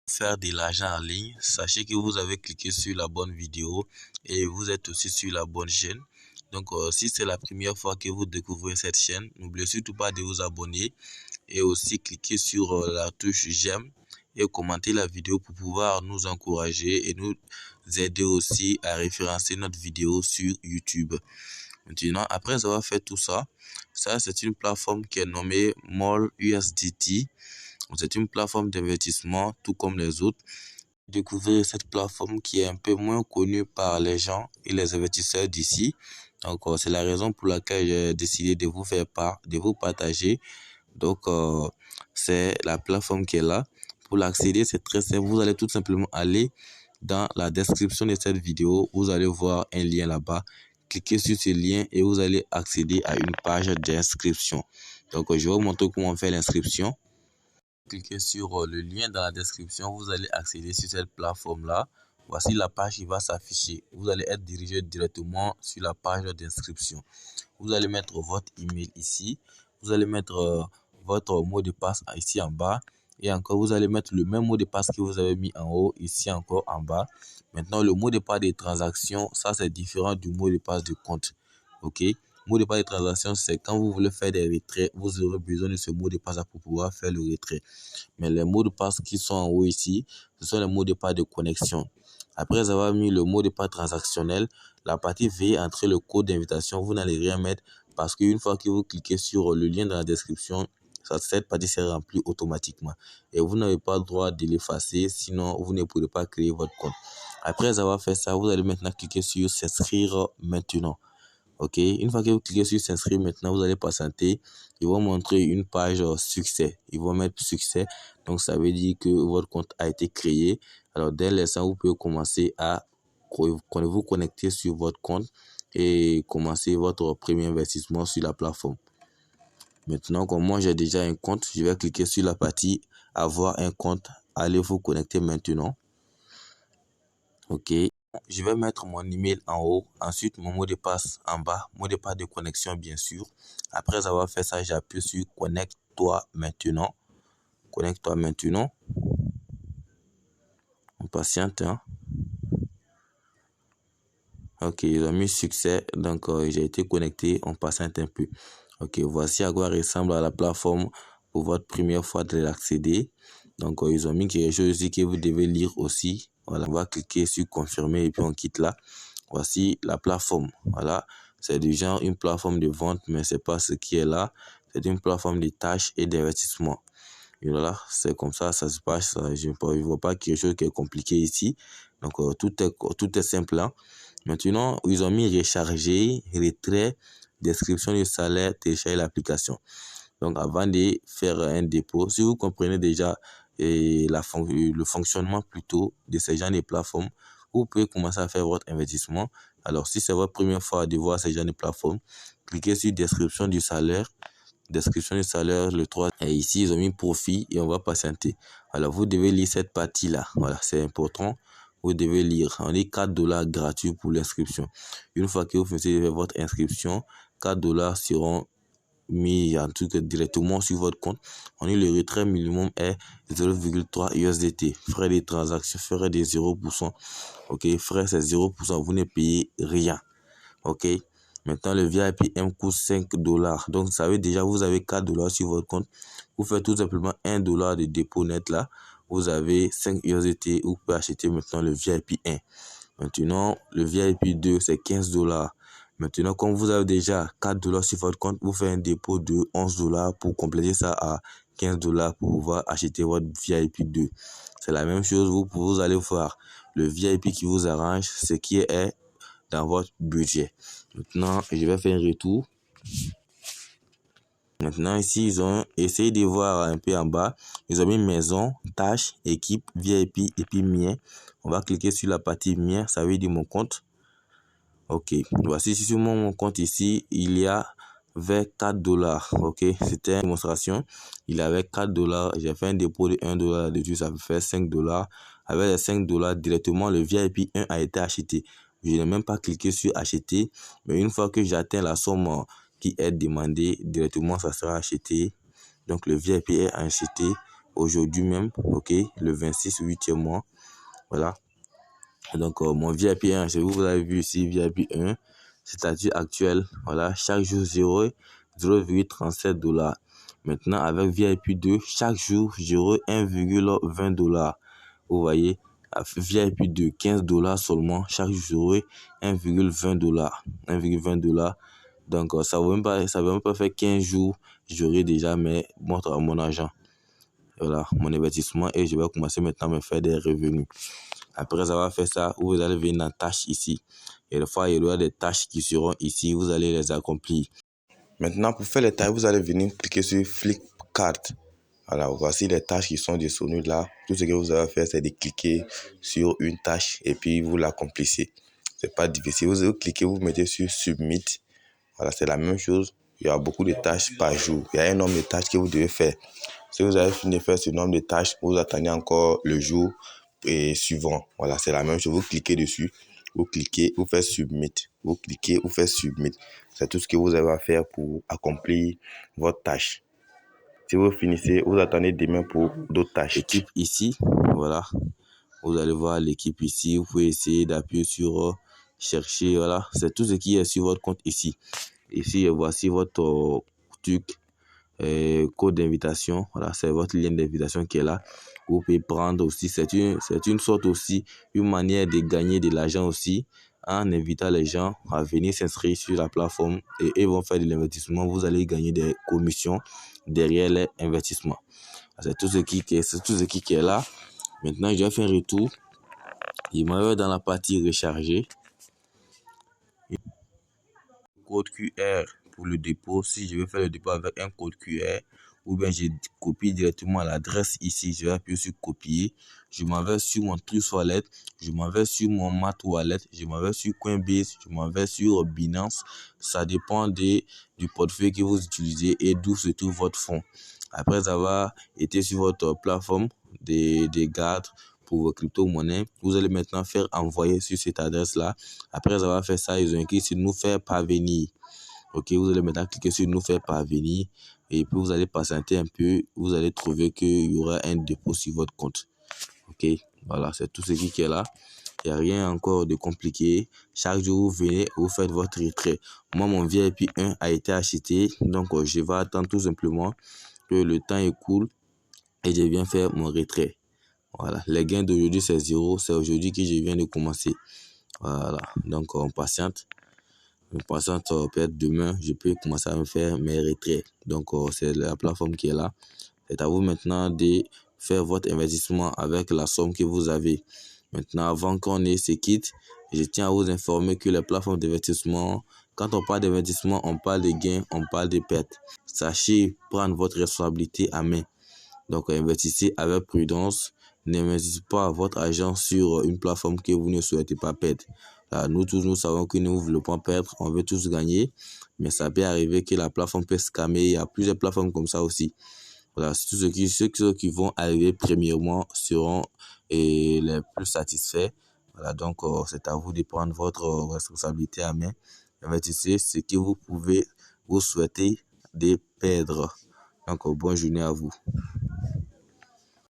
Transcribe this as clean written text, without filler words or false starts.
Faire de l'argent en ligne, sachez que vous avez cliqué sur la bonne vidéo et vous êtes aussi sur la bonne chaîne. Donc si c'est la première fois que vous découvrez cette chaîne, n'oubliez surtout pas de vous abonner et aussi cliquer sur la touche j'aime et commenter la vidéo pour pouvoir nous encourager et nous aider aussi à référencer notre vidéo sur YouTube. Maintenant, après avoir fait tout ça, c'est une plateforme qui est nommée MallUSDT. C'est une plateforme d'investissement tout comme les autres. Découvrir cette plateforme qui est un peu moins connue par les gens et les investisseurs d'ici. Donc, c'est la raison pour laquelle j'ai décidé de vous faire part, de vous partager. Donc, c'est la plateforme qui est là. Pour l'accéder, c'est très simple. Vous allez tout simplement aller dans la description de cette vidéo. Vous allez voir un lien là-bas. Cliquez sur ce lien et vous allez accéder à une page d'inscription. Donc, je vais vous montrer comment faire l'inscription. Cliquez sur le lien dans la description, vous allez accéder sur cette plateforme là. Voici la page qui va s'afficher. Vous allez être dirigé directement sur la page d'inscription. Vous allez mettre votre email ici. Vous allez mettre votre mot de passe ici en bas. Et encore, vous allez mettre le même mot de passe que vous avez mis en haut, ici encore en bas. Maintenant, le mot de passe des transactions, ça c'est différent du mot de passe de compte. Ok? Mot de passe de transaction, c'est quand vous voulez faire des retraits, vous aurez besoin de ce mot de passe pour pouvoir faire le retrait. Mais les mots de passe qui sont en haut ici, ce sont les mots de passe de connexion. Après avoir mis le mot de passe transactionnel, la partie veuillez entrer le code d'invitation, vous n'allez rien mettre parce qu'une fois que vous cliquez sur le lien dans la description, cette partie sera remplie automatiquement. Et vous n'avez pas le droit de l'effacer, sinon vous ne pourrez pas créer votre compte. Après avoir fait ça, vous allez maintenant cliquer sur s'inscrire maintenant. Ok, une fois que vous cliquez sur s'inscrire maintenant, vous allez patienter. Ils vont montrer une page succès. Ils vont mettre succès. Donc, ça veut dire que votre compte a été créé. Alors, dès l'instant, vous pouvez commencer à vous connecter sur votre compte et commencer votre premier investissement sur la plateforme. Maintenant, comme moi, j'ai déjà un compte, je vais cliquer sur la partie avoir un compte. Allez vous connecter maintenant. Ok. Je vais mettre mon email en haut, ensuite mon mot de passe en bas, mot de passe de connexion bien sûr. Après avoir fait ça, j'appuie sur connecte-toi maintenant. Connecte-toi maintenant. On patiente. Hein? Ok, ils ont mis succès, donc j'ai été connecté, on patiente un peu. Ok, voici à quoi ressemble la plateforme pour votre première fois de l'accéder. Donc ils ont mis quelque chose ici que vous devez lire aussi. Voilà, on va cliquer sur confirmer et puis on quitte là. Voici la plateforme. Voilà, c'est du genre une plateforme de vente, mais c'est pas ce qui est là. C'est une plateforme de tâches et d'investissement. Et voilà, c'est comme ça se passe. Je ne vois pas quelque chose qui est compliqué ici. Donc tout est simple. Hein. Maintenant, ils ont mis recharger, retrait, description du salaire, télécharger l'application. Donc avant de faire un dépôt, si vous comprenez déjà le fonctionnement plutôt de ces genres de plateformes, vous pouvez commencer à faire votre investissement. Alors si c'est votre première fois de voir ces genres de plateformes, cliquez sur description du salaire. Description du salaire, le 3. Et ici, ils ont mis profit et on va patienter. Alors, vous devez lire cette partie-là. Voilà, c'est important. Vous devez lire. On dit $4 gratuits pour l'inscription. Une fois que vous faites votre inscription, $4 seront mis en tout cas directement sur votre compte. On dit le retrait minimum est 0,3 USDT. Frais de transaction, frais de 0%. Ok, frais c'est 0%. Vous ne payez rien. Ok. Maintenant, le VIP M coûte $5. Donc, ça veut déjà, vous avez $4 sur votre compte. Vous faites tout simplement $1 de dépôt net là. Vous avez 5 USDT. Vous pouvez acheter maintenant le VIP 1. Maintenant, le VIP 2, c'est $15. Maintenant, comme vous avez déjà $4 sur votre compte, vous faites un dépôt de $11 pour compléter ça à $15 pour pouvoir acheter votre VIP 2. C'est la même chose. Vous allez voir le VIP qui vous arrange, ce qui est dans votre budget. Maintenant, je vais faire un retour. Maintenant, ici, ils ont essayé de voir un peu en bas. Ils ont mis maison, tâches, équipe, VIP et puis mien. On va cliquer sur la partie mien, ça veut dire mon compte. Ok, voici sur mon compte ici, il y a vers $4. Ok, c'était une démonstration. Il avait $4. J'ai fait un dépôt de $1 dessus, ça me fait $5. Avec les $5 directement, le VIP 1 a été acheté. Je n'ai même pas cliqué sur acheter, mais une fois que j'atteins la somme qui est demandée, directement ça sera acheté. Donc le VIP est acheté aujourd'hui même, ok, le 26 8e mois, voilà. Donc, mon VIP 1, vous avez vu ici, VIP 1, statut actuel, voilà, chaque jour 0,37 $. Maintenant, avec VIP 2, chaque jour 1,20 $. Vous voyez, VIP 2, 15 $ seulement, chaque jour 1,20 $. 1,20 $. Donc, ça ne veut même pas faire 15 jours, j'aurai déjà mon argent. Voilà, mon investissement, et je vais commencer maintenant à me faire des revenus. Après avoir fait ça, vous allez venir dans tâches ici. Et des fois, il y aura des tâches qui seront ici, vous allez les accomplir. Maintenant, pour faire les tâches, vous allez venir cliquer sur Flipkart. Voilà, voici les tâches qui sont disponibles là. Tout ce que vous avez à faire, c'est de cliquer sur une tâche et puis vous l'accomplissez. C'est pas difficile. Vous cliquez, vous mettez sur Submit. Voilà, c'est la même chose. Il y a beaucoup de tâches par jour. Il y a un nombre de tâches que vous devez faire. Si vous avez fini de faire ce nombre de tâches, vous attendez encore le jour suivant. Voilà, c'est la même chose. Vous cliquez dessus, vous cliquez, vous faites Submit. Vous cliquez, vous faites Submit. C'est tout ce que vous avez à faire pour accomplir votre tâche. Si vous finissez, vous attendez demain pour d'autres tâches. Équipe ici, voilà. Vous allez voir l'équipe ici. Vous pouvez essayer d'appuyer sur chercher. Voilà, c'est tout ce qui est sur votre compte ici. Ici, voici votre truc. Code d'invitation, voilà, c'est votre lien d'invitation qui est là. Vous pouvez prendre aussi, c'est une sorte aussi, une manière de gagner de l'argent aussi, en invitant les gens à venir s'inscrire sur la plateforme et ils vont faire de l'investissement. Vous allez gagner des commissions derrière les investissements. C'est tout ce qui est là. Maintenant, je vais faire un retour. Je m'en vais dans la partie recharger. Code QR pour le dépôt. Si je veux faire le dépôt avec un code QR, ou bien je copie directement l'adresse ici, je vais appuyer sur copier. Je m'en vais sur mon Trust Wallet, je m'en vais sur mon Mat Wallet, je m'en vais sur Coinbase, je m'en vais sur Binance. Ça dépend du portefeuille que vous utilisez et d'où se trouve votre fonds. Après avoir été sur votre plateforme des gardes pour vos crypto-monnaies, vous allez maintenant faire envoyer sur cette adresse-là. Après avoir fait ça, ils ont écrit sur nous faire parvenir. Ok, vous allez maintenant cliquer sur nous faire parvenir et puis vous allez patienter un peu. Vous allez trouver qu'il y aura un dépôt sur votre compte. Ok, voilà, c'est tout ce qui est là. Il n'y a rien encore de compliqué. Chaque jour, vous venez, vous faites votre retrait. Moi, mon VIP 1 a été acheté. Donc, je vais attendre tout simplement que le temps écoule et je viens faire mon retrait. Voilà, les gains d'aujourd'hui, c'est 0. C'est aujourd'hui que je viens de commencer. Voilà, donc on patiente. Peut-être demain, je peux commencer à me faire mes retraits. Donc, c'est la plateforme qui est là. C'est à vous maintenant de faire votre investissement avec la somme que vous avez. Maintenant, avant qu'on ait ce kit, je tiens à vous informer que les plateformes d'investissement, quand on parle d'investissement, on parle de gains, on parle de pertes. Sachez prendre votre responsabilité à main. Donc, investissez avec prudence. N'investissez pas votre argent sur une plateforme que vous ne souhaitez pas perdre. Là, nous tous, nous savons que nous ne voulons pas perdre, on veut tous gagner. Mais ça peut arriver que la plateforme peut scammer. Il y a plusieurs plateformes comme ça aussi. Voilà, ceux qui vont arriver premièrement seront les plus satisfaits. Voilà, donc c'est à vous de prendre votre responsabilité à main. Investissez ce que vous souhaitez de perdre. Donc, bonne journée à vous.